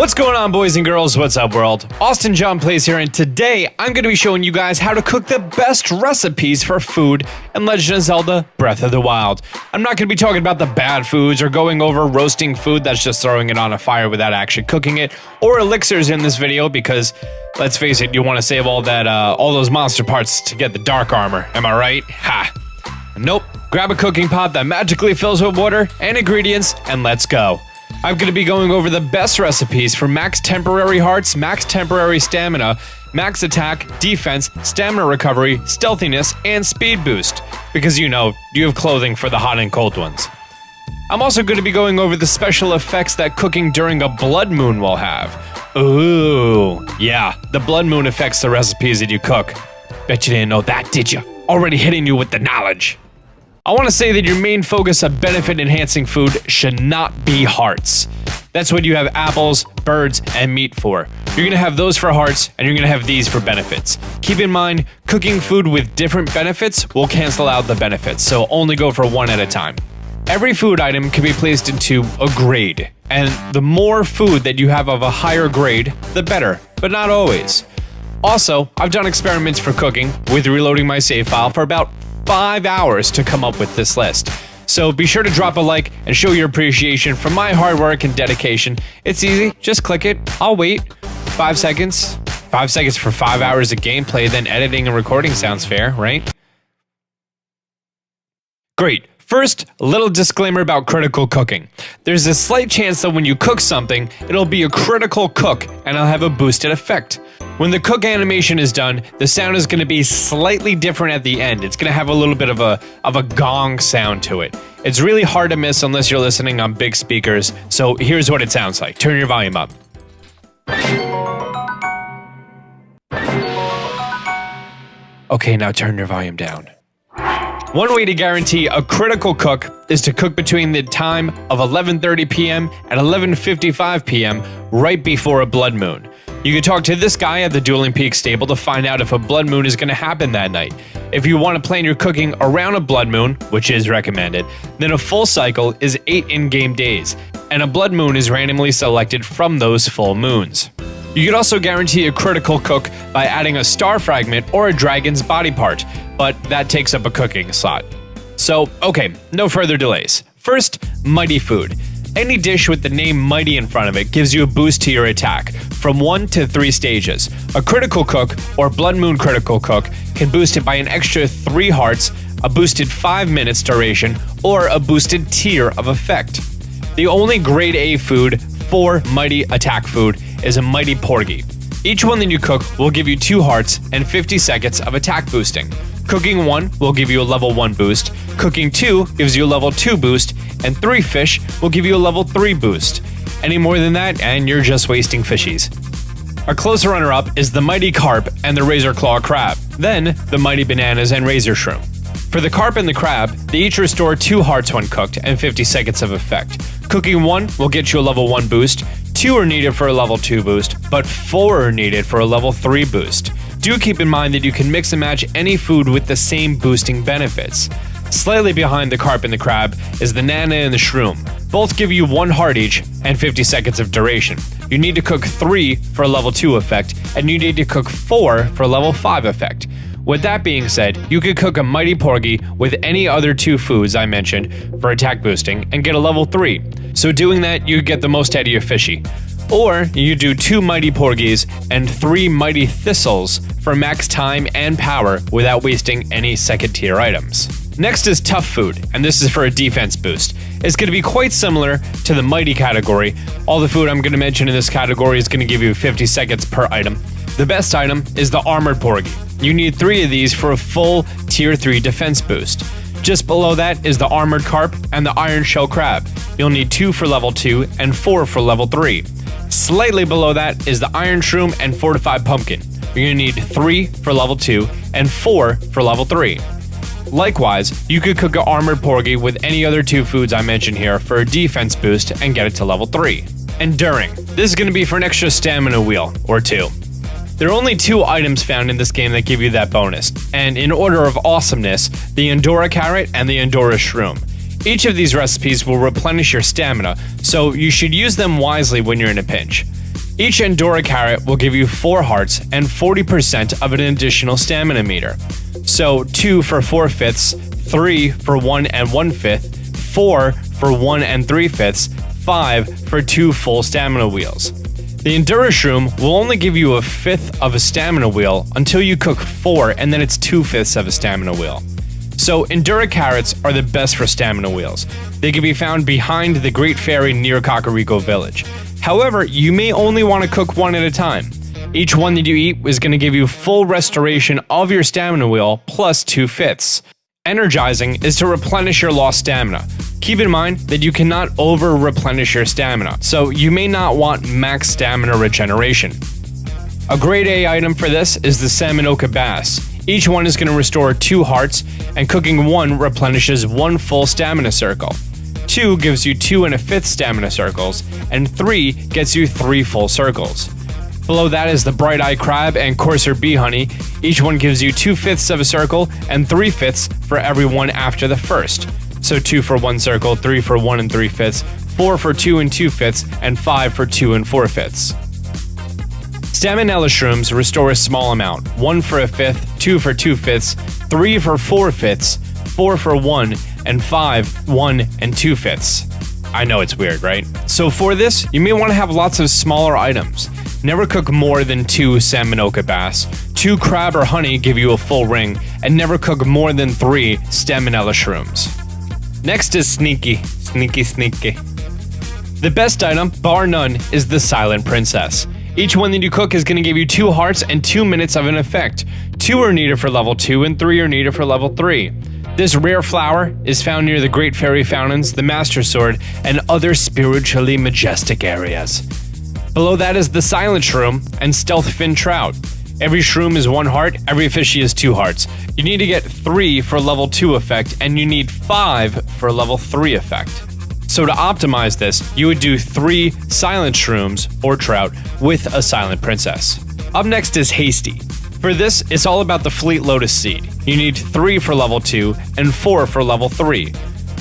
What's going on, boys and girls? What's up, world? Austin John Plays here, and today I'm going to be showing you guys how to cook the best recipes for food in Legend of Zelda Breath of the Wild. I'm not going to be talking about the bad foods or going over roasting food that's just throwing it on a fire without actually cooking it, or elixirs in this video because, let's face it, you want to save all those monster parts to get the dark armor. Am I right? Ha! Nope. Grab a cooking pot that magically fills with water and ingredients, and let's go. I'm going to be going over the best recipes for max temporary hearts, max temporary stamina, max attack, defense, stamina recovery, stealthiness, and speed boost, because you have clothing for the hot and cold ones. I'm also going to be going over the special effects that cooking during a blood moon will have. Ooh, yeah, the blood moon affects the recipes that you cook. Bet you didn't know that, did you? Already hitting you with the knowledge. I want to say that your main focus of benefit-enhancing food should not be hearts. That's what you have apples, birds, and meat for. You're going to have those for hearts, and you're going to have these for benefits. Keep in mind, cooking food with different benefits will cancel out the benefits, so only go for one at a time. Every food item can be placed into a grade, and the more food that you have of a higher grade, the better, but not always. Also, I've done experiments for cooking with reloading my save file for about 5 hours to come up with this list. So be sure to drop a like and show your appreciation for my hard work and dedication. It's easy, just click it, I'll wait. 5 seconds. 5 seconds for 5 hours of gameplay, then editing and recording sounds fair, right? Great. First, a little disclaimer about critical cooking. There's a slight chance that when you cook something, it'll be a critical cook and it'll have a boosted effect. When the cook animation is done, the sound is going to be slightly different at the end. It's going to have a little bit of a gong sound to it. It's really hard to miss unless you're listening on big speakers, so here's what it sounds like. Turn your volume up. Okay, now turn your volume down. One way to guarantee a critical cook is to cook between the time of 11:30 p.m. and 11:55 p.m. right before a blood moon. You can talk to this guy at the Dueling Peaks stable to find out if a blood moon is going to happen that night. If you want to plan your cooking around a blood moon, which is recommended, then a full cycle is 8 in-game days, and a blood moon is randomly selected from those full moons. You could also guarantee a critical cook by adding a star fragment or a dragon's body part, but that takes up a cooking slot. So, okay, no further delays. First, mighty food. Any dish with the name Mighty in front of it gives you a boost to your attack, from 1 to 3 stages. A critical cook, or Blood Moon critical cook, can boost it by an extra 3 hearts, a boosted 5 minutes duration, or a boosted tier of effect. The only grade A food for Mighty attack food is a Mighty Porgy. Each one that you cook will give you 2 hearts and 50 seconds of attack boosting. Cooking 1 will give you a level 1 boost, cooking 2 gives you a level 2 boost, and 3 fish will give you a level 3 boost. Any more than that, and you're just wasting fishies. A close runner-up is the Mighty Carp and the Razor Claw Crab, then the Mighty Bananas and Razor Shroom. For the Carp and the Crab, they each restore 2 hearts when cooked and 50 seconds of effect. Cooking 1 will get you a level 1 boost, 2 are needed for a level 2 boost, but 4 are needed for a level 3 boost. Do keep in mind that you can mix and match any food with the same boosting benefits. Slightly behind the Carp and the Crab is the Nana and the Shroom. Both give you 1 heart each and 50 seconds of duration. You need to cook 3 for a level 2 effect, and you need to cook 4 for a level 5 effect. With that being said, you could cook a Mighty Porgy with any other 2 foods I mentioned for attack boosting and get a level 3. So doing that, you get the most out of your fishy. Or you do 2 Mighty Porgies and 3 Mighty Thistles for max time and power without wasting any second tier items. Next is tough food, and this is for a defense boost. It's going to be quite similar to the Mighty category. All the food I'm going to mention in this category is going to give you 50 seconds per item. The best item is the Armored Porgy. You need 3 of these for a full tier 3 defense boost. Just below that is the Armored Carp and the Iron Shell Crab. You'll need 2 for level 2 and 4 for level 3. Slightly below that is the Iron Shroom and Fortified Pumpkin. You're going to need 3 for level 2 and 4 for level 3. Likewise, you could cook an Armored Porgy with any other 2 foods I mentioned here for a defense boost and get it to level 3. Enduring. This is going to be for an extra stamina wheel, or 2. There are only 2 items found in this game that give you that bonus, and in order of awesomeness, the Endura Carrot and the Endura Shroom. Each of these recipes will replenish your stamina, so you should use them wisely when you're in a pinch. Each Endura carrot will give you 4 hearts and 40% of an additional stamina meter. So 2 for 4/5, 3 for 1 1/5, 4 for 1 3/5, 5 for 2 full stamina wheels. The Endura Shroom will only give you 1/5 of a stamina wheel until you cook 4, and then it's 2/5 of a stamina wheel. So Endura carrots are the best for stamina wheels. They can be found behind the Great Fairy near Kakariko Village. However, you may only want to cook one at a time. Each one that you eat is going to give you full restoration of your stamina wheel plus 2/5. Energizing is to replenish your lost stamina. Keep in mind that you cannot over-replenish your stamina, so you may not want max stamina regeneration. A grade A item for this is the Samanoka Bass. Each one is going to restore 2 hearts, and cooking 1 replenishes 1 full stamina circle. 2 gives you 2 1/5 stamina circles, and 3 gets you 3 full circles. Below that is the Bright Eye Crab and Courser Bee Honey. Each one gives you 2/5 of a circle and 3/5 for every one after the first. So 2 for 1 circle, 3 for 1 3/5, 4 for 2 2/5, and 5 for 2 4/5. Staminella Shrooms restore a small amount, 1 for 1/5, 2 for 2/5, 3 for 4/5, 4 for 1, and 5, 1 2/5. I know it's weird, right? So for this, you may want to have lots of smaller items. Never cook more than 2 Samanoka Bass, 2 Crab or Honey give you a full ring, and never cook more than 3 Staminella Shrooms. Next is Sneaky. The best item, bar none, is the Silent Princess. Each one that you cook is going to give you 2 hearts and 2 minutes of an effect. 2 are needed for level 2 and 3 are needed for level 3. This rare flower is found near the Great Fairy Fountains, the Master Sword, and other spiritually majestic areas. Below that is the Silent Shroom and Stealth Fin Trout. Every shroom is 1 heart, every fishy is 2 hearts. You need to get 3 for level 2 effect, and you need 5 for level 3 effect. So to optimize this, you would do 3 Silent Shrooms or Trout with a Silent Princess. Up next is Hasty. For this, it's all about the Fleet Lotus Seed. You need 3 for level 2 and 4 for level 3.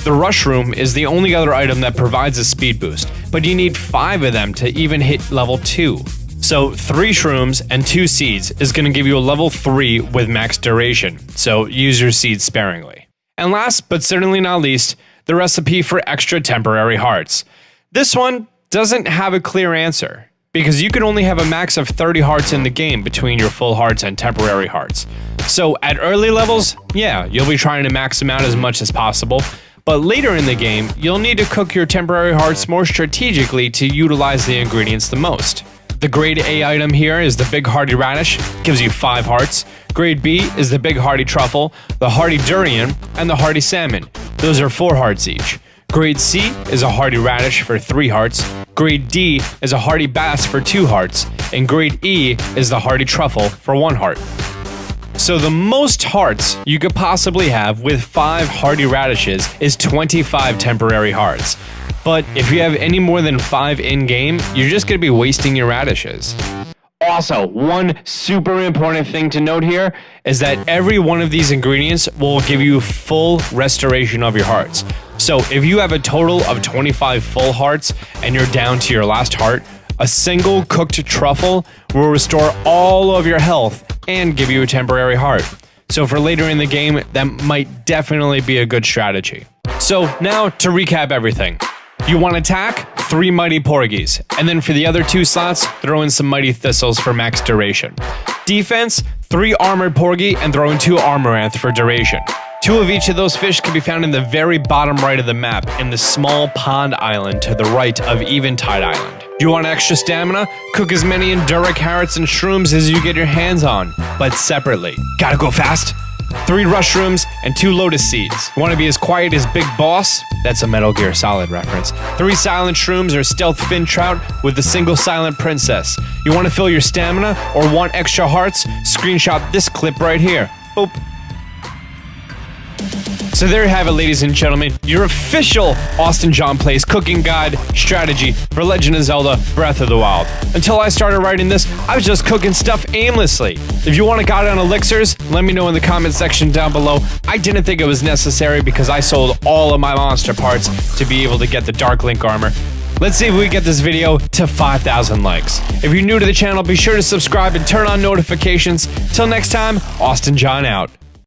The Rush Room is the only other item that provides a speed boost, but you need 5 of them to even hit level 2. So 3 shrooms and 2 seeds is going to give you a level 3 with max duration, so use your seeds sparingly. And last but certainly not least, the recipe for extra temporary hearts. This one doesn't have a clear answer, because you can only have a max of 30 hearts in the game between your full hearts and temporary hearts. So at early levels, yeah, you'll be trying to max them out as much as possible, but later in the game, you'll need to cook your temporary hearts more strategically to utilize the ingredients the most. The grade A item here is the Big Hearty Radish, gives you 5 hearts. Grade B is the Big Hearty Truffle, the Hearty Durian, and the Hearty Salmon. Those are 4 hearts each. Grade C is a Hearty Radish for 3 hearts. Grade D is a Hearty Bass for 2 hearts. And Grade E is the Hearty Truffle for 1 heart. So the most hearts you could possibly have with 5 Hearty Radishes is 25 temporary hearts. But if you have any more than 5 in-game, you're just going to be wasting your radishes. Also, one super important thing to note here is that every one of these ingredients will give you full restoration of your hearts. So if you have a total of 25 full hearts and you're down to your last heart, a single cooked truffle will restore all of your health and give you a temporary heart. So for later in the game, that might definitely be a good strategy. So now to recap everything. You want attack? 3 Mighty Porgies. And then for the other 2 slots, throw in some Mighty Thistles for max duration. Defense? 3 Armored Porgy and throw in 2 Armoranth for duration. 2 of each of those fish can be found in the very bottom right of the map in the small pond island to the right of Eventide Island. You want extra stamina? Cook as many Endura carrots and shrooms as you get your hands on, but separately. Gotta go fast? 3 Rush Shrooms and 2 Lotus Seeds. Want to be as quiet as Big Boss? That's a Metal Gear Solid reference. 3 Silent Shrooms or Stealth Fin Trout with a single Silent Princess. You want to fill your stamina or want extra hearts? Screenshot this clip right here. Boop. So there you have it, ladies and gentlemen, your official Austin John Plays cooking guide strategy for Legend of Zelda Breath of the Wild. Until I started writing this, I was just cooking stuff aimlessly. If you want a guide on elixirs, let me know in the comment section down below. I didn't think it was necessary because I sold all of my monster parts to be able to get the Dark Link armor. Let's see if we get this video to 5,000 likes. If you're new to the channel, be sure to subscribe and turn on notifications. Till next time, Austin John out.